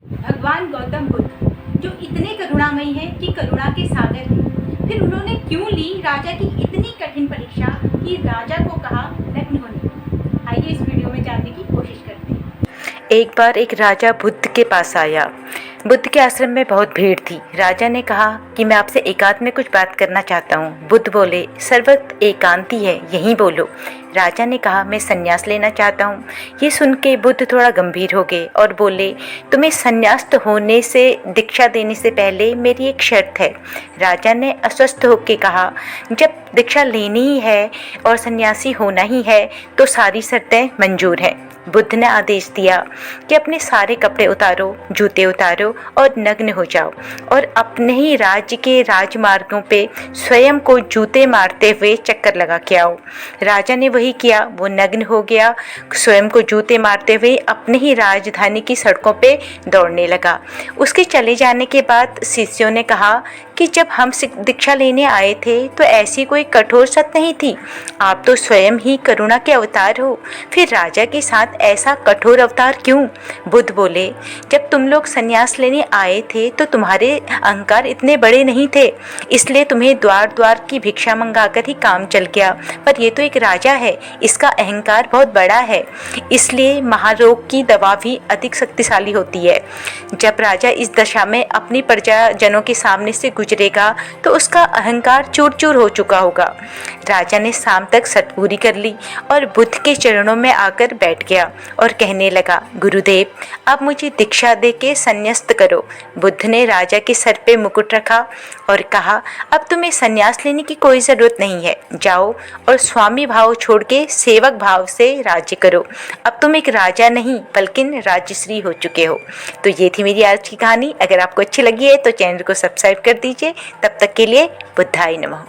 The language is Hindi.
भगवान गौतम बुद्ध जो इतने करुणामयी हैं कि करुणा के सागर हैं, फिर उन्होंने क्यों ली राजा की इतनी कठिन परीक्षा कि राजा को कहा नग्न होने को। आइए इस वीडियो में जानने की कोशिश करते हैं। एक बार एक राजा बुद्ध के पास आया। बुद्ध के आश्रम में बहुत भीड़ थी। राजा ने कहा कि मैं आपसे एकांत में कुछ बात करना चाहता हूँ। बुद्ध बोले, सर्वत्र एकांती है, यहीं बोलो। राजा ने कहा, मैं संन्यास लेना चाहता हूँ। ये सुन के बुद्ध थोड़ा गंभीर हो गए और बोले, तुम्हें संन्यास्त होने से, दीक्षा देने से पहले मेरी एक शर्त है। राजा ने अस्वस्थ होकर कहा, जब दीक्षा लेनी ही है और सन्यासी होना ही है तो सारी शर्तें मंजूर हैं। बुद्ध ने आदेश दिया कि अपने सारे कपड़े उतारो, जूते उतारो और नग्न हो जाओ और अपने ही राज्य के राजमार्गों पे स्वयं को जूते मारते हुए चक्कर लगा के आओ। राजा ने वही किया। वो नग्न हो गया, स्वयं को जूते मारते हुए अपने ही राजधानी की सड़कों पे दौड़ने लगा। उसके चले जाने के बाद शिष्यों ने कहा कि जब हम दीक्षा लेने आए थे तो ऐसी कोई कठोर सत नहीं थी। आप तो स्वयं ही करुणा के अवतार हो, फिर राजा के साथ ऐसा कठोर अवतार क्यों? बुद्ध बोले, जब तुम लोग संन्यास लेने आए थे तो तुम्हारे अहंकार इतने बड़े नहीं थे, इसलिए तुम्हें द्वार द्वार की भिक्षा मंगाकर ही काम चल गया। पर ये तो एक राजा है, इसका अहंकार बहुत बड़ा है, इसलिए महारोग की दवा भी अधिक शक्तिशाली होती है। जब राजा इस दशा में अपनी प्रजाजनों के सामने से गुजरेगा तो उसका अहंकार चूर चूर हो चुका होगा। राजा ने शाम तक सत पूरी कर ली और बुद्ध के चरणों में आकर बैठ गया और कहने लगा, गुरुदेव, अब मुझे दीक्षा दे के संन्यास्त करो। बुद्ध ने राजा के सर पे मुकुट रखा और कहा, अब तुम्हें संन्यास लेने की कोई ज़रूरत नहीं है, जाओ और स्वामी भाव छोड़ के सेवक भाव से राज्य करो। अब तुम एक राजा नहीं बल्कि राजश्री हो चुके हो। तो ये थी मेरी आज की कहानी। अगर आपको अच्छी लगी है तो चैनल को सब्सक्राइब कर दीजिए। तब तक के लिए बुद्धाय नमः।